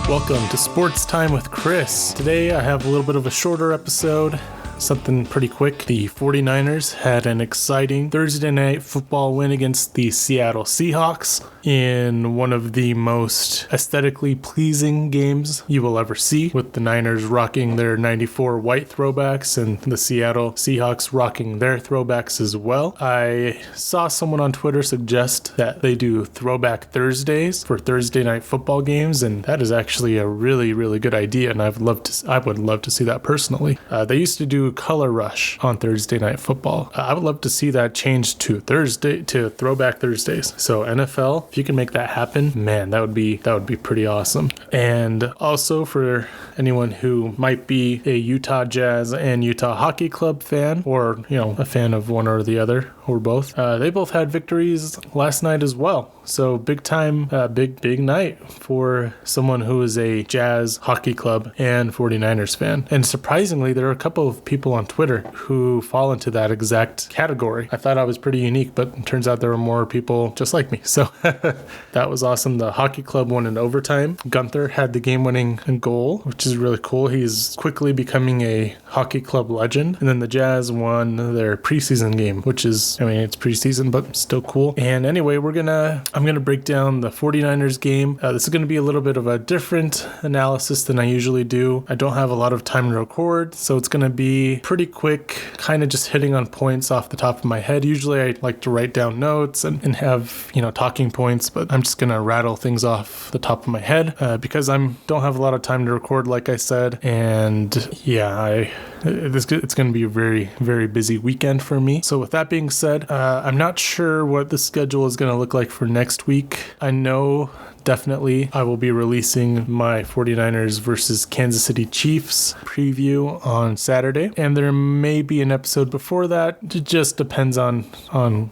Welcome to Sports Time with Chris. Today I have a little bit of a shorter episode, something pretty quick. The 49ers had an exciting Thursday night football win against the Seattle Seahawks in one of the most aesthetically pleasing games you will ever see, with the Niners rocking their 94 white throwbacks and the Seattle Seahawks rocking their throwbacks as well. I saw someone on Twitter suggest that they do Throwback Thursdays for Thursday night football games, and that is actually a really, really good idea, and I would love to see that personally. They used to do Color Rush on Thursday night football. I would love to see that change to Throwback Thursdays. So NFL, if you can make that happen, man, that would be pretty awesome. And also for anyone who might be a Utah Jazz and Utah Hockey Club fan, or a fan of one or the other or both, they both had victories last night as well. So big time, big night for someone who is a Jazz, Hockey Club, and 49ers fan. And surprisingly, there are a couple of people on Twitter who fall into that exact category. I thought I was pretty unique, but it turns out there were more people just like me. So that was awesome. The Hockey Club won in overtime. Gunther had the game-winning goal, which is really cool. He's quickly becoming a Hockey Club legend. And then the Jazz won their preseason game, which is, it's preseason, but still cool. And anyway, I'm going to break down the 49ers game. This is going to be a little bit of a different analysis than I usually do. I don't have a lot of time to record, so it's going to be pretty quick, kind of just hitting on points off the top of my head. Usually I like to write down notes and have, talking points, but I'm just going to rattle things off the top of my head because I don't have a lot of time to record, like I said. And it's going to be a very, very busy weekend for me. So with that being said, I'm not sure what the schedule is going to look like for next week. I know definitely I will be releasing my 49ers versus Kansas City Chiefs preview on Saturday, and there may be an episode before that. It just depends on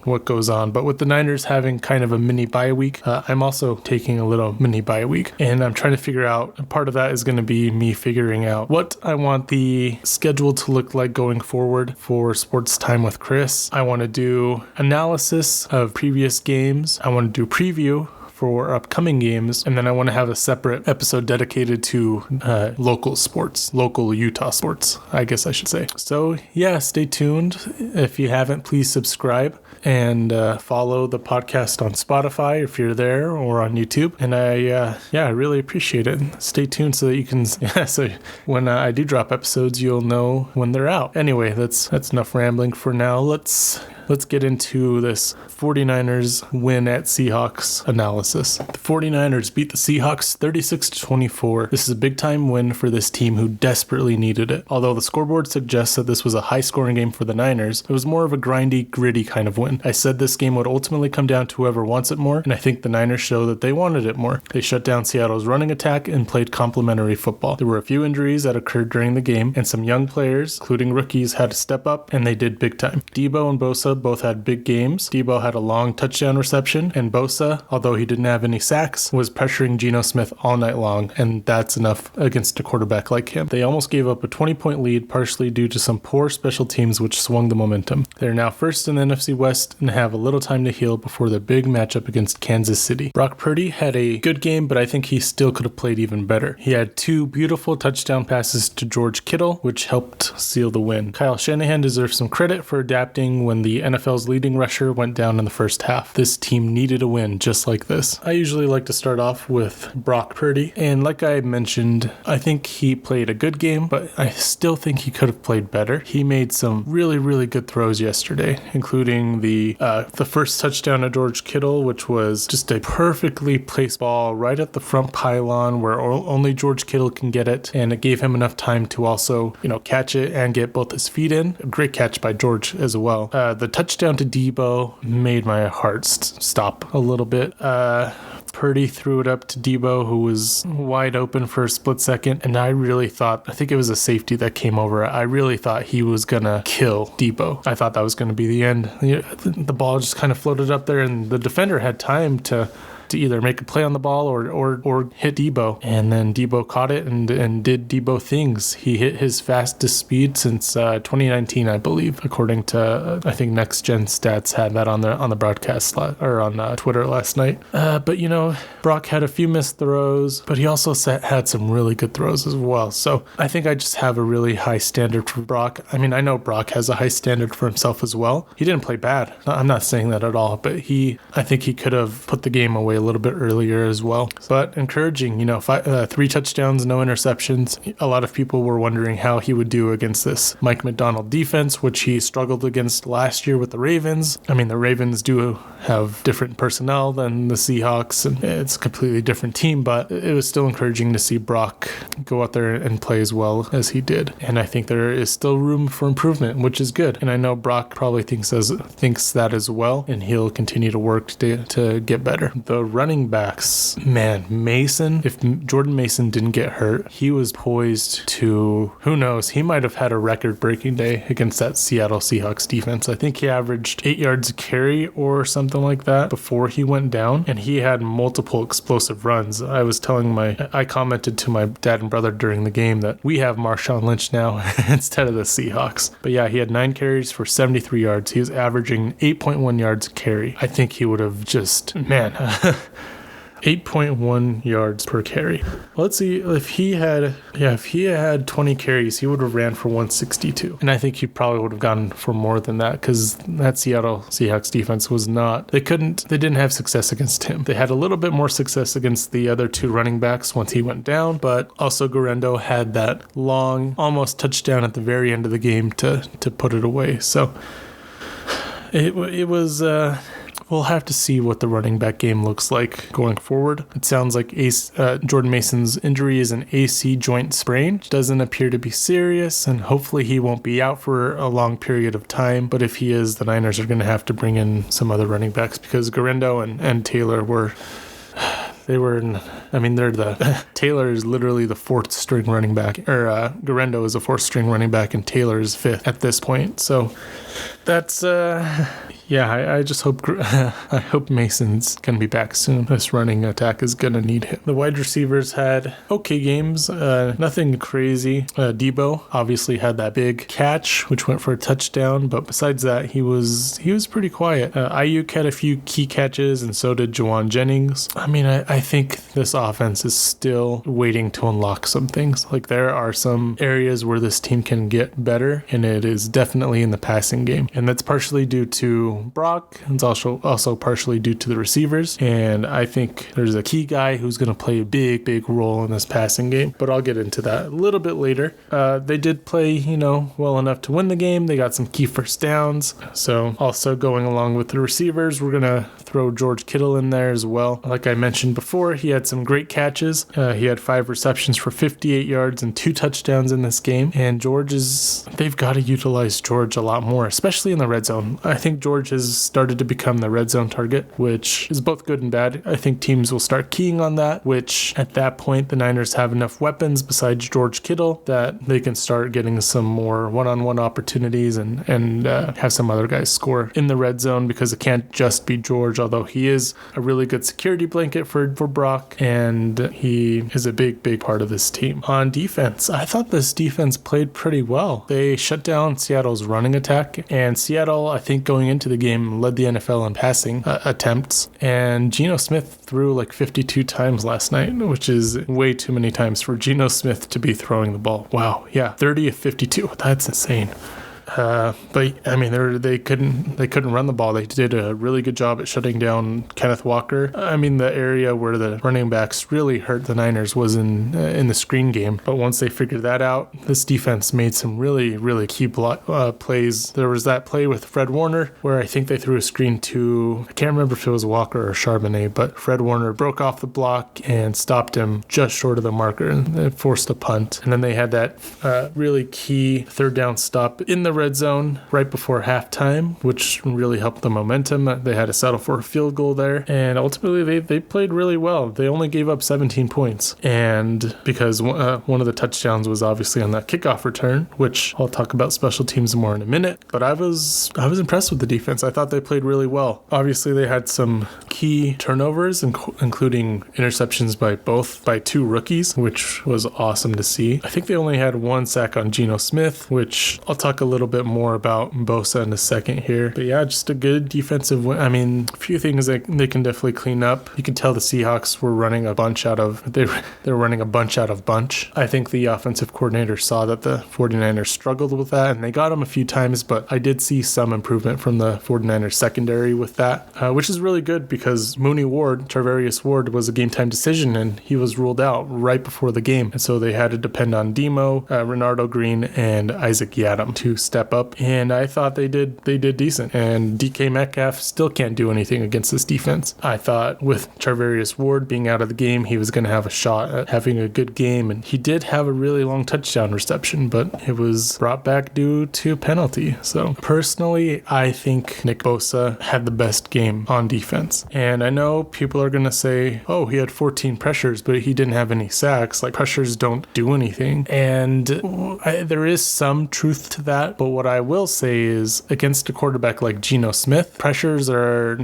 what goes on. But with the Niners having kind of a mini bye week, I'm also taking a little mini bye week, and I'm trying to figure out, part of that is going to be me figuring out what I want the schedule to look like going forward for Sports Time with Chris. I want to do analysis of previous games. I want to do preview for upcoming games, and then I want to have a separate episode dedicated to local Utah sports, I guess I should say. So yeah, stay tuned. If you haven't, please subscribe and follow the podcast on Spotify if you're there, or on YouTube. And I really appreciate it. Stay tuned so that you can so when I do drop episodes, you'll know when they're out. Anyway, that's enough rambling for now. Let's get into this 49ers win at Seahawks analysis. The 49ers beat the Seahawks 36-24. This is a big-time win for this team who desperately needed it. Although the scoreboard suggests that this was a high-scoring game for the Niners, it was more of a grindy, gritty kind of win. I said this game would ultimately come down to whoever wants it more, and I think the Niners show that they wanted it more. They shut down Seattle's running attack and played complementary football. There were a few injuries that occurred during the game, and some young players, including rookies, had to step up, and they did big time. Debo and Bosa both had big games. Debo had a long touchdown reception, and Bosa, although he didn't have any sacks, was pressuring Geno Smith all night long, and that's enough against a quarterback like him. They almost gave up a 20-point lead, partially due to some poor special teams which swung the momentum. They're now first in the NFC West and have a little time to heal before their big matchup against Kansas City. Brock Purdy had a good game, but I think he still could have played even better. He had 2 beautiful touchdown passes to George Kittle, which helped seal the win. Kyle Shanahan deserves some credit for adapting when the NFL's leading rusher went down in the first half. This team needed a win just like this. I usually like to start off with Brock Purdy, and like I mentioned, I think he played a good game, but I still think he could have played better. He made some really, really good throws yesterday, including the first touchdown to George Kittle, which was just a perfectly placed ball right at the front pylon where only George Kittle can get it, and it gave him enough time to also, catch it and get both his feet in. A great catch by George as well. The touchdown to Debo made my heart stop a little bit. Purdy threw it up to Debo, who was wide open for a split second, and I think it was a safety that came over. I really thought he was gonna kill Debo. I thought that was gonna be the end. The ball just kind of floated up there, and the defender had time to to either make a play on the ball or hit Debo. And then Debo caught it and did Debo things. He hit his fastest speed since 2019, I believe, according to I think Next Gen Stats had that on the broadcast or on Twitter last night. But Brock had a few missed throws, but he also had some really good throws as well. So I think I just have a really high standard for Brock. I mean, I know Brock has a high standard for himself as well. He didn't play bad. I'm not saying that at all, but I think he could have put the game away a little bit earlier as well. But encouraging, 3 touchdowns, no interceptions. A lot of people were wondering how he would do against this Mike McDonald defense, which he struggled against last year with the Ravens. I mean, the Ravens do have different personnel than the Seahawks, and it's a completely different team, but it was still encouraging to see Brock go out there and play as well as he did. And I think there is still room for improvement, which is good. And I know Brock probably thinks that as well, and he'll continue to work to get better. The running backs, man, Mason, if Jordan Mason didn't get hurt, he was poised to, who knows, he might have had a record-breaking day against that Seattle Seahawks defense. I think he averaged 8 yards a carry or something like that before he went down, and he had multiple explosive runs. I commented to my dad and brother during the game that we have Marshawn Lynch now instead of the Seahawks. But yeah, he had 9 carries for 73 yards. He was averaging 8.1 yards a carry. I think he would have just, 8.1 yards per carry. Let's see, if he had 20 carries, he would have ran for 162. And I think he probably would have gone for more than that, because that Seattle Seahawks defense they didn't have success against him. They had a little bit more success against the other 2 running backs once he went down, but also Guerrero had that long, almost touchdown at the very end of the game to put it away. So it was... We'll have to see what the running back game looks like going forward. It sounds like Jordan Mason's injury is an AC joint sprain. Doesn't appear to be serious, and hopefully he won't be out for a long period of time. But if he is, the Niners are going to have to bring in some other running backs, because Guerrero and Taylor were... Taylor is literally the 4th string running back, or Guerrero is a 4th string running back, and Taylor is 5th at this point. So that's... I just hope I hope Mason's going to be back soon. This running attack is going to need him. The wide receivers had okay games, nothing crazy. Debo obviously had that big catch, which went for a touchdown, but besides that, he was pretty quiet. Ayuk had a few key catches, and so did Juwan Jennings. I mean, I think this offense is still waiting to unlock some things. Like, there are some areas where this team can get better, and it is definitely in the passing game, and that's partially due to Brock. It's also partially due to the receivers, and I think there's a key guy who's going to play a big role in this passing game, but I'll get into that a little bit later. They did play, well enough to win the game. They got some key first downs. So also going along with the receivers, we're going to throw George Kittle in there as well. Like I mentioned before, he had some great catches. He had 5 receptions for 58 yards and 2 touchdowns in this game, and they've got to utilize George a lot more, especially in the red zone. I think George has started to become the red zone target, which is both good and bad. I think teams will start keying on that, which at that point the Niners have enough weapons besides George Kittle that they can start getting some more one-on-one opportunities and have some other guys score in the red zone, because it can't just be George, although he is a really good security blanket for Brock, and he is a big part of this team. On defense, I thought this defense played pretty well. They shut down Seattle's running attack, and Seattle, I think going into the game, led the NFL in passing attempts, and Geno Smith threw like 52 times last night, which is way too many times for Geno Smith to be throwing the ball. Wow, yeah, 30 of 52. That's insane. But I mean, they couldn't run the ball. They did a really good job at shutting down Kenneth Walker. I mean, the area where the running backs really hurt the Niners was in the screen game. But once they figured that out, this defense made some really key plays. There was that play with Fred Warner where I think they threw a screen to, I can't remember if it was Walker or Charbonnet, but Fred Warner broke off the block and stopped him just short of the marker and forced a punt. And then they had that really key third down stop in the red zone right before halftime, which really helped the momentum. They had to settle for a field goal there, and ultimately they played really well. They only gave up 17 points, and because one of the touchdowns was obviously on that kickoff return, which I'll talk about special teams more in a minute. But I was impressed with the defense. I thought they played really well. Obviously, they had some key turnovers, including interceptions by two rookies, which was awesome to see. I think they only had one sack on Geno Smith, which I'll talk a little bit more about Bosa in a second here. But yeah, just a good defensive win. I mean, a few things that they can definitely clean up. You can tell the Seahawks were running a bunch out of bunch. I think the offensive coordinator saw that the 49ers struggled with that, and they got them a few times, but I did see some improvement from the 49ers secondary with that, which is really good because Tarvarius Ward was a game time decision, and he was ruled out right before the game. And so they had to depend on Demo, Renardo Green, and Isaac Yiadom to step up. And I thought they did decent. And DK Metcalf still can't do anything against this defense. I thought with Tarvarius Ward being out of the game, he was going to have a shot at having a good game. And he did have a really long touchdown reception, but it was brought back due to a penalty. So personally, I think Nick Bosa had the best game on defense. And I know people are going to say, oh, he had 14 pressures, but he didn't have any sacks. Like, pressures don't do anything. And there is some truth to that. But what I will say is, against a quarterback like Geno Smith, pressures are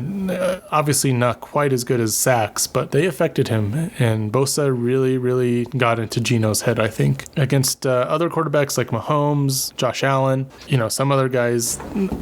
obviously not quite as good as sacks, but they affected him. And Bosa really, really got into Geno's head, I think. Against other quarterbacks like Mahomes, Josh Allen, some other guys,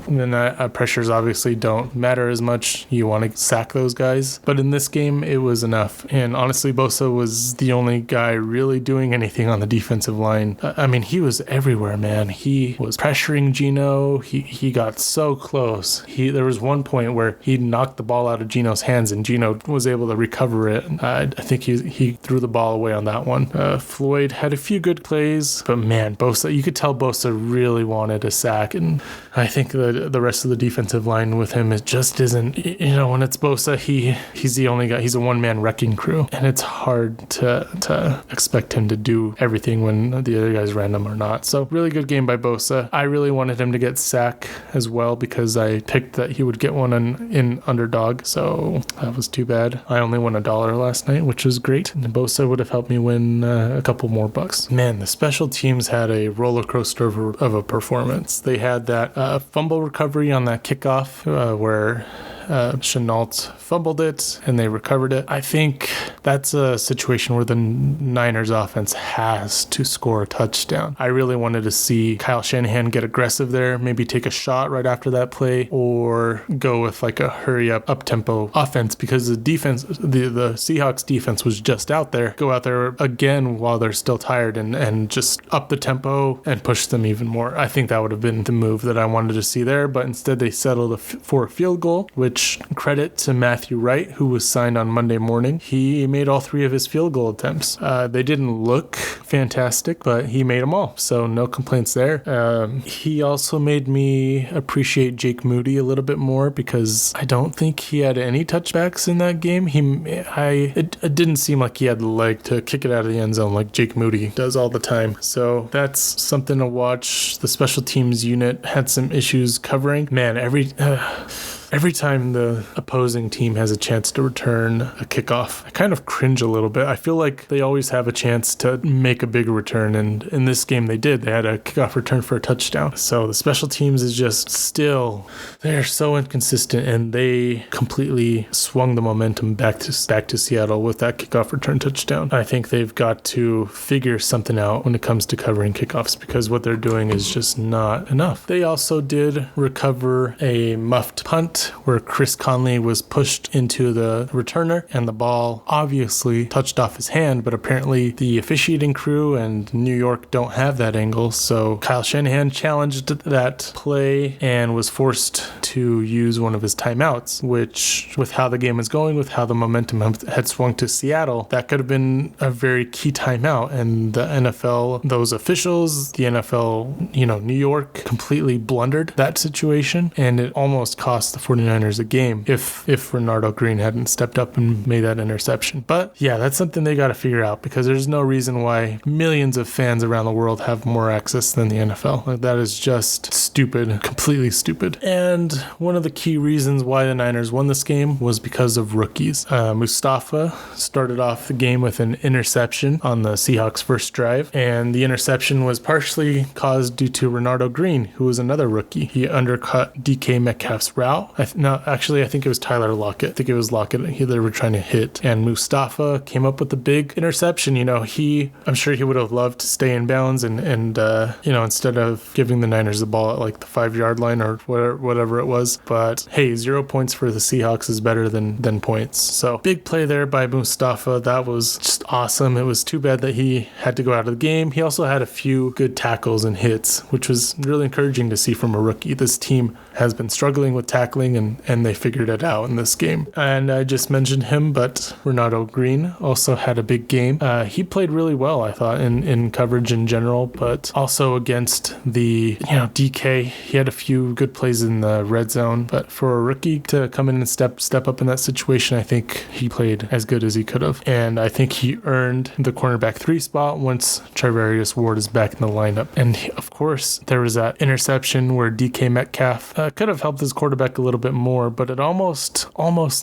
then pressures obviously don't matter as much. You want to sack those guys. But in this game, it was enough. And honestly, Bosa was the only guy really doing anything on the defensive line. I mean, he was everywhere, man. He was pressuring Geno. He got so close. There was one point where he knocked the ball out of Geno's hands, and Geno was able to recover it. I think he threw the ball away on that one. Floyd had a few good plays, but man, Bosa, you could tell Bosa really wanted a sack, and I think the rest of the defensive line with him, it just isn't, when it's Bosa, he's the only guy. He's a one-man wrecking crew, and it's hard to expect him to do everything when the other guys random or not. So really good game by Bosa. I really wanted him to get sack as well because I picked that he would get one in underdog, so that was too bad. I only won $1 last night, which was great, and Bosa would have helped me win a couple more bucks. Man, the special teams had a roller coaster of a performance. They had that fumble recovery on that kickoff where Chenault fumbled it and they recovered it. I think that's a situation where the Niners offense has to score a touchdown. I really wanted to see Kyle Shanahan get aggressive there, maybe take a shot right after that play, or go with like a hurry up tempo offense, because the defense, the Seahawks defense was just out there. Go out there again while they're still tired and just up the tempo and push them even more. I think that would have been the move that I wanted to see there, but instead they settled for a field goal, which credit to Matthew Wright, who was signed on Monday morning. He made all 3 of his field goal attempts. They didn't look fantastic, but he made them all, so no complaints there. He also made me appreciate Jake Moody a little bit more because I don't think he had any touchbacks in that game. It didn't seem like he had the leg to kick it out of the end zone like Jake Moody does all the time. So that's something to watch. The special teams unit had some issues covering. Man, every time the opposing team has a chance to return a kickoff, I kind of cringe a little bit. I feel like they always have a chance to make a bigger return, and in this game they did. They had a kickoff return for a touchdown. So the special teams is just they're so inconsistent, and they completely swung the momentum back to Seattle with that kickoff return touchdown. I think they've got to figure something out when it comes to covering kickoffs, because what they're doing is just not enough. They also did recover a muffed punt where Chris Conley was pushed into the returner and the ball obviously touched off his hand, but apparently the officiating crew and New York don't have that angle, so Kyle Shanahan challenged that play and was forced to use one of his timeouts, which, with how the game was going, with how the momentum had swung to Seattle, that could have been a very key timeout, and the NFL, those officials, the NFL, New York completely blundered that situation, and it almost cost the 49ers a game if Renardo Green hadn't stepped up and made that interception. But yeah, that's something they got to figure out, because there's no reason why millions of fans around the world have more access than the NFL. Like, that is just stupid stupid, completely stupid. And one of the key reasons why the Niners won this game was because of rookies. Mustafa started off the game with an interception on the Seahawks' first drive, and the interception was partially caused due to Renardo Green, who was another rookie. He undercut DK Metcalf's route. I think it was Tyler Lockett. I think it was Lockett they were trying to hit, and Mustafa came up with a big interception. I'm sure he would have loved to stay in bounds and instead of giving the Niners the ball at like the 5-yard line or whatever it was. But hey, 0 points for the Seahawks is better than points. So big play there by Mustafa. That was just awesome. It was too bad that he had to go out of the game. He also had a few good tackles and hits, which was really encouraging to see from a rookie. This team has been struggling with tackling, and they figured it out in this game. And I just mentioned him, but Renardo Green also had a big game. He played really well, I thought, in coverage in general, but also against the DK. He had a few good plays in the red zone, but for a rookie to come in and step up in that situation, I think he played as good as he could have. And I think he earned the cornerback 3 spot once Charvarius Ward is back in the lineup. And of course, there was that interception where DK Metcalf could have helped his quarterback a little bit more, but it almost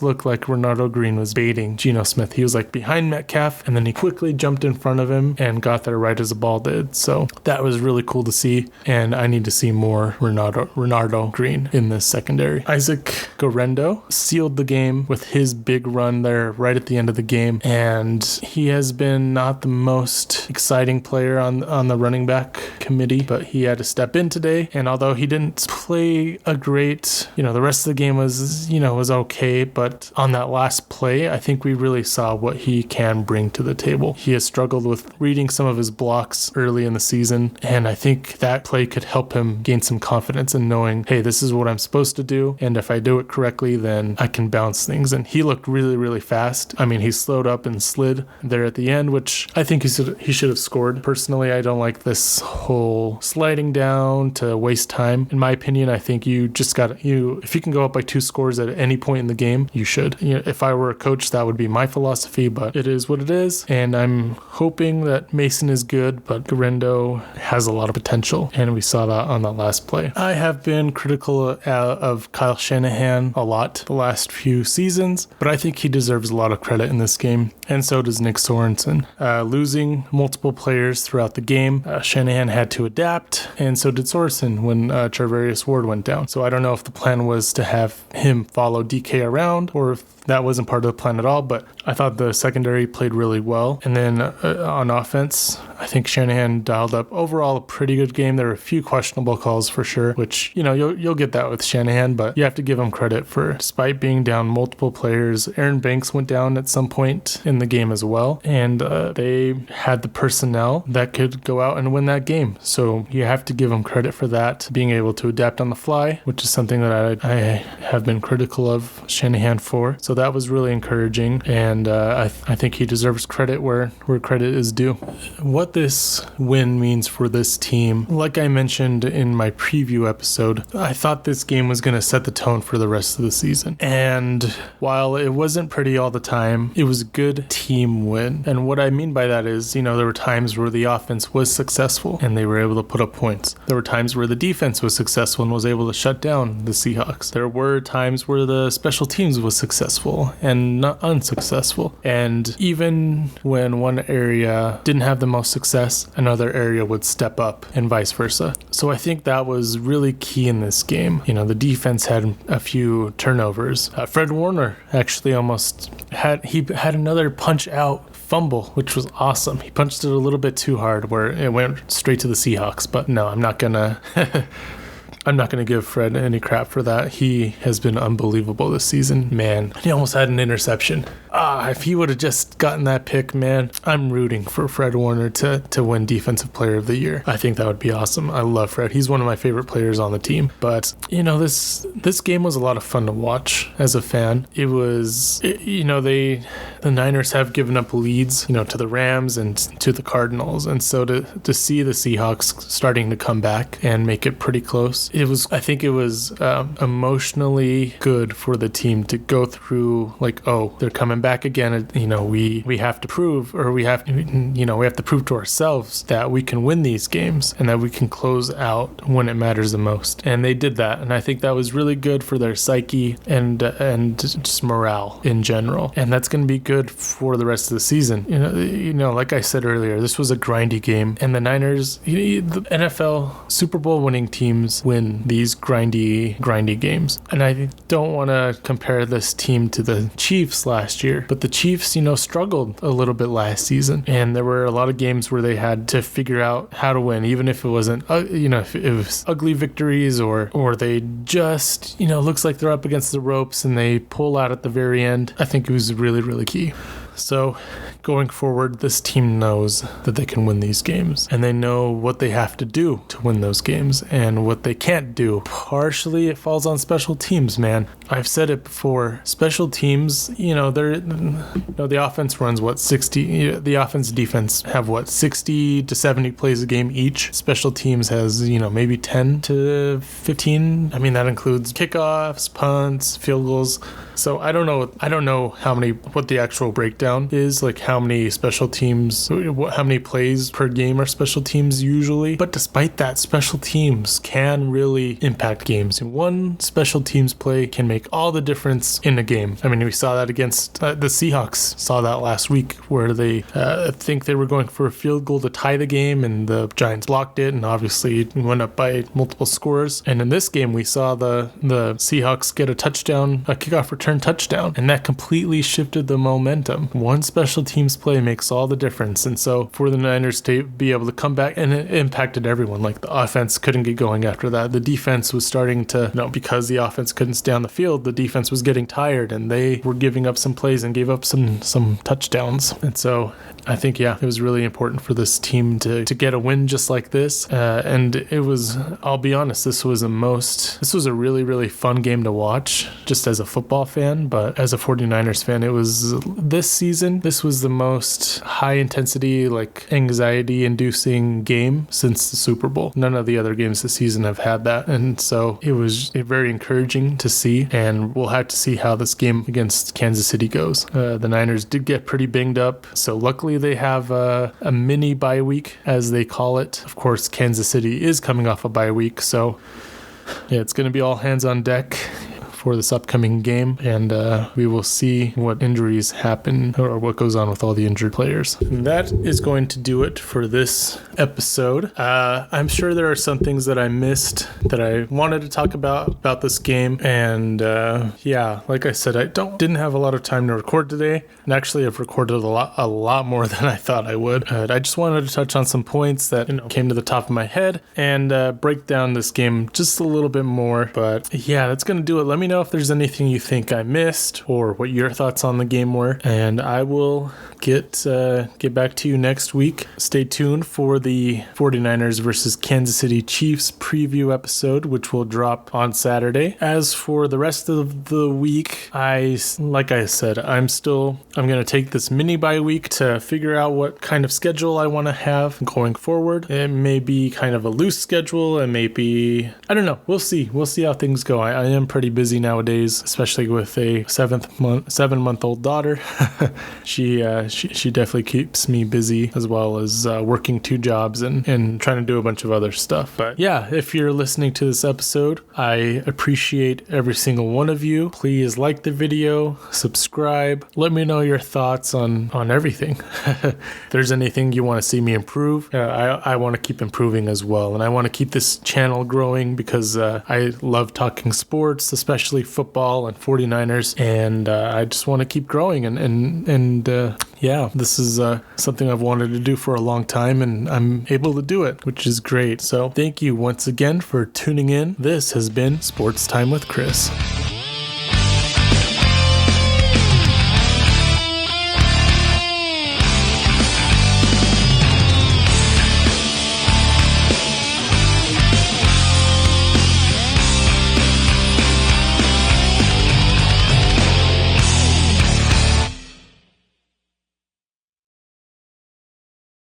looked like Renardo Green was baiting Geno Smith. He was like behind Metcalf, and then he quickly jumped in front of him and got there right as the ball did. So that was really cool to see, and I need to see more Renardo Green in this secondary. Isaac Guerrero sealed the game with his big run there right at the end of the game, and he has been not the most exciting player on the running back committee, but he had to step in today, and although he didn't play a great, the rest of the game was okay, but on that last play, I think we really saw what he can bring to the table. He has struggled with reading some of his blocks early in the season, and I think that play could help him gain some confidence in knowing, hey, this is what I'm supposed to do, and if I do it correctly, then I can bounce things. And he looked really, really fast. I mean, he slowed up and slid there at the end, which I think he should have scored. Personally, I don't like this whole sliding down to waste time. In my opinion, I think you just if you can go up by 2 scores at any point in the game, you should. If I were a coach, that would be my philosophy, but it is what it is, and I'm hoping that Mason is good, but Guerrero has a lot of potential, and we saw that on that last play. I have been critical of Kyle Shanahan a lot the last few seasons, but I think he deserves a lot of credit in this game, and so does Nick Sorensen. Losing multiple players throughout the game, Shanahan had to adapt, and so did Sorensen when Charvarius Ward went down. So I don't know if the plan was to have him follow DK around or if that wasn't part of the plan at all, but I thought the secondary played really well. And then on offense, I think Shanahan dialed up overall a pretty good game. There were a few questionable calls for sure, which, you'll get that with Shanahan, but you have to give him credit for, despite being down multiple players, Aaron Banks went down at some point in the game as well, and they had the personnel that could go out and win that game. So you have to give him credit for that, being able to adapt on the fly, which is something that I have been critical of Shanahan for. So that was really encouraging, and I think he deserves credit where credit is due. What this win means for this team, like I mentioned in my preview episode, I thought this game was going to set the tone for the rest of the season. And while it wasn't pretty all the time, it was a good team win. And what I mean by that is, there were times where the offense was successful and they were able to put up points. There were times where the defense was successful and was able to shut down the Seahawks. There were times where the special teams was successful and not unsuccessful. And even when one area didn't have the most success, another area would step up and vice versa. So I think that was really key in this game. The defense had a few turnovers. Fred Warner actually almost had another punch out fumble, which was awesome. He punched it a little bit too hard where it went straight to the Seahawks, but no, I'm not gonna give Fred any crap for that. He has been unbelievable this season. Man, he almost had an interception. If he would have just gotten that pick, man, I'm rooting for Fred Warner to win Defensive Player of the Year. I think that would be awesome. I love Fred. He's one of my favorite players on the team. But, this game was a lot of fun to watch as a fan. It was, the Niners have given up leads, to the Rams and to the Cardinals. And so to see the Seahawks starting to come back and make it pretty close, I think it was emotionally good for the team to go through, like, oh, they're coming back again. We have to prove, or we have to prove to ourselves that we can win these games and that we can close out when it matters the most. And they did that. And I think that was really good for their psyche and just morale in general. And that's going to be good for the rest of the season. Like I said earlier, this was a grindy game, and the Niners, the NFL Super Bowl winning teams win these grindy games. And I don't want to compare this team to the Chiefs last year, but the Chiefs, struggled a little bit last season, and there were a lot of games where they had to figure out how to win, even if it wasn't, if it was ugly victories or they just, looks like they're up against the ropes and they pull out at the very end. I think it was really, really key. So going forward, this team knows that they can win these games, and they know what they have to do to win those games and what they can't do. Partially, it falls on special teams, man. I've said it before. Special teams, the offense runs 60. The offense and defense have 60 to 70 plays a game each. Special teams has maybe 10 to 15. I mean, that includes kickoffs, punts, field goals. So I don't know what the actual breakdown is, like how many special teams, how many plays per game are special teams usually. But despite that, special teams can really impact games. And one special teams play can make all the difference in a game. I mean, we saw that against the Seahawks, saw that last week where they think they were going for a field goal to tie the game, and the Giants blocked it, and obviously went up by multiple scores. And in this game, we saw the Seahawks get a kickoff return touchdown, and that completely shifted the momentum. One special teams play makes all the difference. And so for the Niners to be able to come back, and it impacted everyone. Like, the offense couldn't get going after that. The defense was starting to, because the offense couldn't stay on the field, the defense was getting tired, and they were giving up some plays and gave up some touchdowns. And so I think, it was really important for this team to get a win just like this. And it was, I'll be honest, this was a really, really fun game to watch, just as a football fan, but as a 49ers fan, this was the most high intensity, like anxiety inducing game since the Super Bowl. None of the other games this season have had that. And so it was very encouraging to see, and we'll have to see how this game against Kansas City goes. The Niners did get pretty banged up, so luckily they have a mini bye week, as they call it. Of course, Kansas City is coming off a bye week, so it's going to be all hands on deck for this upcoming game, and we will see what injuries happen or what goes on with all the injured players. And that is going to do it for this episode. I'm sure there are some things that I missed that I wanted to talk about this game, and like I said, I didn't have a lot of time to record today, and actually I've recorded a lot more than I thought I would. I just wanted to touch on some points that came to the top of my head and break down this game just a little bit more. But that's gonna do it. Let me know if there's anything you think I missed or what your thoughts on the game were, and I will get back to you next week. Stay tuned for the 49ers versus Kansas City Chiefs preview episode, which will drop on Saturday. As for the rest of the week, like I said, I'm going to take this mini bye week to figure out what kind of schedule I want to have going forward. It may be kind of a loose schedule, and maybe, I don't know. We'll see how things go. I am pretty busy nowadays, especially with a 7-month-old daughter. She definitely keeps me busy, as well as working 2 jobs and trying to do a bunch of other stuff. But if you're listening to this episode, I appreciate every single one of you. Please like the video, subscribe, let me know your thoughts on everything. If there's anything you want to see me improve, I want to keep improving as well, and I want to keep this channel growing because I love talking sports, especially football and 49ers, and I just want to keep growing, and this is something I've wanted to do for a long time, and I'm able to do it, which is great. So thank you once again for tuning in. This has been Sports Time with Chris.